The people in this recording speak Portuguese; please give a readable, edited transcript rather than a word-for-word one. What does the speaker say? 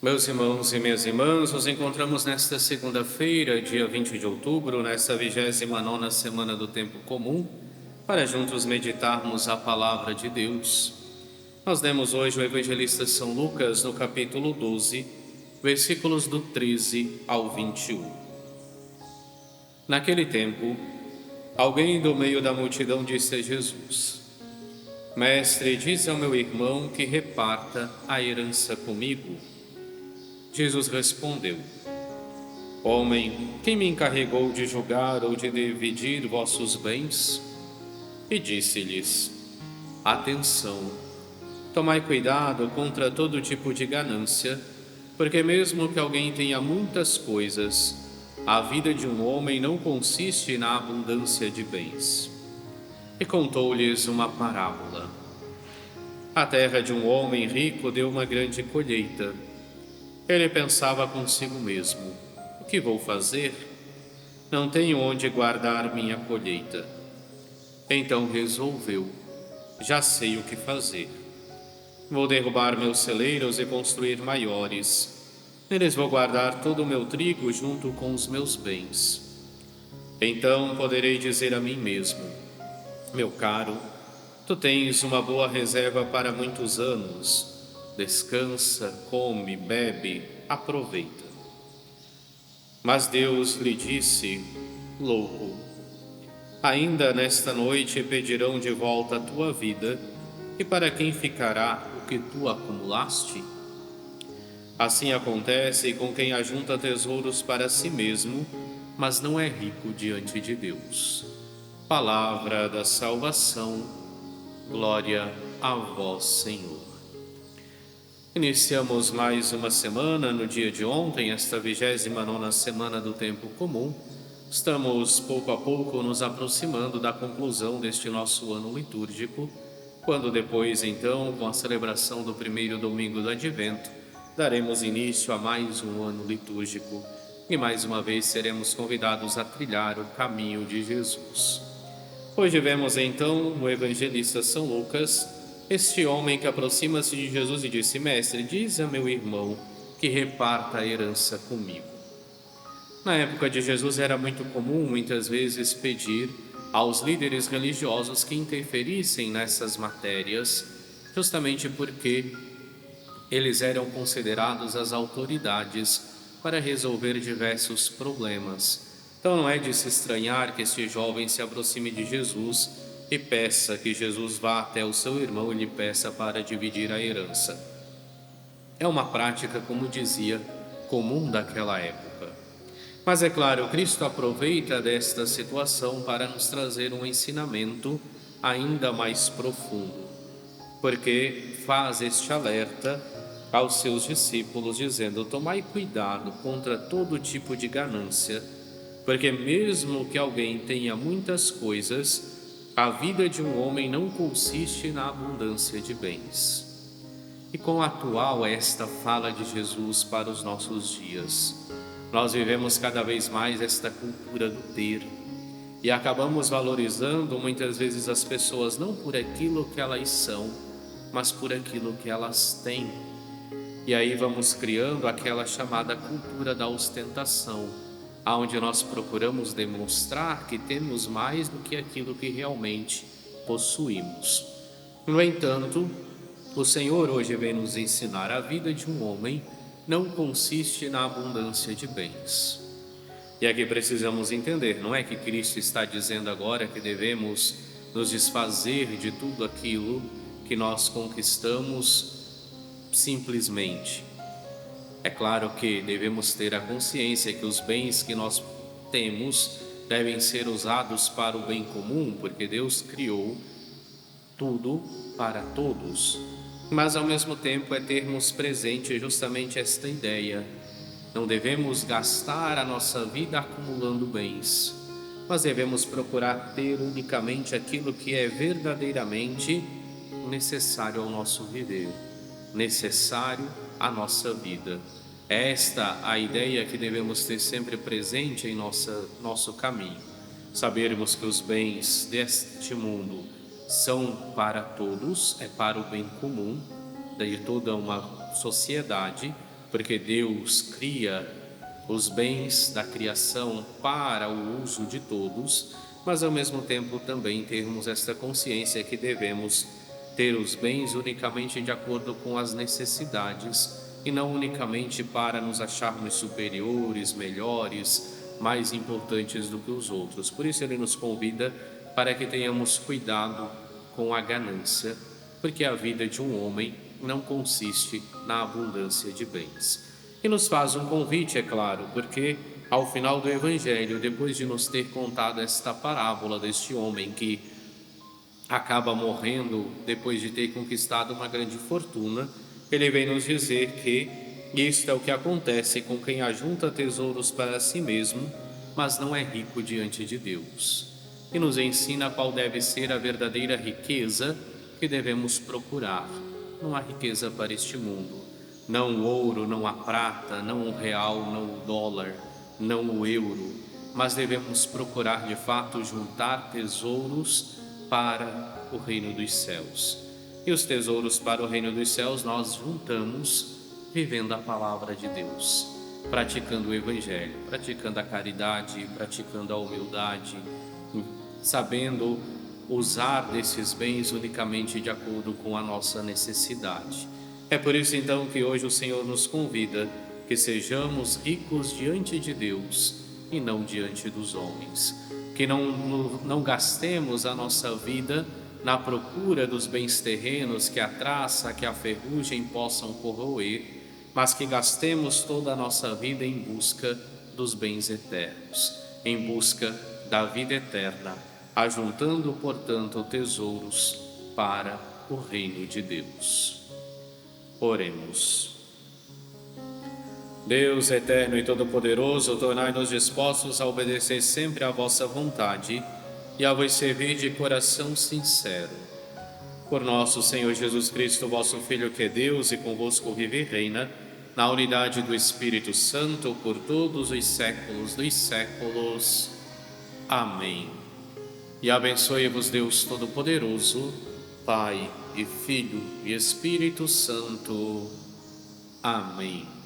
Meus irmãos e minhas irmãs, nos encontramos nesta segunda-feira, dia 20 de outubro, nesta 29ª semana do Tempo Comum, para juntos meditarmos a Palavra de Deus. Nós lemos hoje o Evangelista São Lucas, no capítulo 12, versículos do 13 ao 21. Naquele tempo, alguém do meio da multidão disse a Jesus: Mestre, diz ao meu irmão que reparta a herança comigo. Jesus respondeu: Homem, quem me encarregou de julgar ou de dividir vossos bens? E disse-lhes: Atenção, tomai cuidado contra todo tipo de ganância, porque mesmo que alguém tenha muitas coisas, a vida de um homem não consiste na abundância de bens. E contou-lhes uma parábola. A terra de um homem rico deu uma grande colheita. Ele pensava consigo mesmo: o que vou fazer? Não tenho onde guardar minha colheita. Então resolveu: já sei o que fazer. Vou derrubar meus celeiros e construir maiores. Neles vou guardar todo o meu trigo junto com os meus bens. Então poderei dizer a mim mesmo: meu caro, tu tens uma boa reserva para muitos anos. Descansa, come, bebe, aproveita. Mas Deus lhe disse: louco, ainda nesta noite pedirão de volta a tua vida, e para quem ficará o que tu acumulaste? Assim acontece com quem ajunta tesouros para si mesmo, mas não é rico diante de Deus. Palavra da salvação, glória a vós, Senhor. Iniciamos mais uma semana no dia de ontem, esta 29ª semana do Tempo Comum. Estamos pouco a pouco nos aproximando da conclusão deste nosso ano litúrgico, quando depois então, com a celebração do primeiro domingo do Advento, daremos início a mais um ano litúrgico e mais uma vez seremos convidados a trilhar o caminho de Jesus. Hoje vemos então no Evangelista São Lucas este homem que aproxima-se de Jesus e disse: Mestre, diz a meu irmão que reparta a herança comigo. Na época de Jesus era muito comum muitas vezes pedir aos líderes religiosos que interferissem nessas matérias, justamente porque eles eram considerados as autoridades para resolver diversos problemas. Então não é de se estranhar que este jovem se aproxime de Jesus e peça que Jesus vá até o seu irmão e lhe peça para dividir a herança. É uma prática, como dizia, comum daquela época. Mas é claro, Cristo aproveita desta situação para nos trazer um ensinamento ainda mais profundo, porque faz este alerta aos seus discípulos, dizendo: tomai cuidado contra todo tipo de ganância, porque mesmo que alguém tenha muitas coisas, a vida de um homem não consiste na abundância de bens. E quão atual é esta fala de Jesus para os nossos dias. Nós vivemos cada vez mais esta cultura do ter e acabamos valorizando muitas vezes as pessoas não por aquilo que elas são, mas por aquilo que elas têm. E aí vamos criando aquela chamada cultura da ostentação, onde nós procuramos demonstrar que temos mais do que aquilo que realmente possuímos. No entanto, o Senhor hoje vem nos ensinar: a vida de um homem não consiste na abundância de bens. E aqui precisamos entender, não é que Cristo está dizendo agora que devemos nos desfazer de tudo aquilo que nós conquistamos simplesmente. É claro que devemos ter a consciência que os bens que nós temos devem ser usados para o bem comum, porque Deus criou tudo para todos. Mas ao mesmo tempo é termos presente justamente esta ideia: não devemos gastar a nossa vida acumulando bens, mas devemos procurar ter unicamente aquilo que é verdadeiramente necessário ao nosso viver, necessário à nossa vida. Esta a ideia que devemos ter sempre presente em nosso caminho. Sabermos que os bens deste mundo são para todos, é para o bem comum de toda uma sociedade, porque Deus cria os bens da criação para o uso de todos, mas ao mesmo tempo também termos esta consciência que devemos ter os bens unicamente de acordo com as necessidades e não unicamente para nos acharmos superiores, melhores, mais importantes do que os outros. Por isso ele nos convida para que tenhamos cuidado com a ganância, porque a vida de um homem não consiste na abundância de bens. E nos faz um convite, é claro, porque ao final do Evangelho, depois de nos ter contado esta parábola deste homem que acaba morrendo depois de ter conquistado uma grande fortuna, ele vem nos dizer que isto é o que acontece com quem ajunta tesouros para si mesmo, mas não é rico diante de Deus. E nos ensina qual deve ser a verdadeira riqueza que devemos procurar. Não há riqueza para este mundo. Não o ouro, não a prata, não o real, não o dólar, não o euro. Mas devemos procurar de fato juntar tesouros para o reino dos céus. E os tesouros para o reino dos céus nós juntamos vivendo a palavra de Deus, praticando o Evangelho, praticando a caridade, praticando a humildade, sabendo usar desses bens unicamente de acordo com a nossa necessidade. É por isso então que hoje o Senhor nos convida que sejamos ricos diante de Deus e não diante dos homens. Que não gastemos a nossa vida na procura dos bens terrenos que a traça, que a ferrugem possam corroer, mas que gastemos toda a nossa vida em busca dos bens eternos, em busca da vida eterna, ajuntando, portanto, tesouros para o reino de Deus. Oremos. Deus eterno e todo-poderoso, tornai-nos dispostos a obedecer sempre à vossa vontade e a vos servir de coração sincero. Por nosso Senhor Jesus Cristo, vosso Filho, que é Deus e convosco vive e reina, na unidade do Espírito Santo, por todos os séculos dos séculos. Amém. E abençoe-vos Deus Todo-Poderoso, Pai e Filho e Espírito Santo. Amém.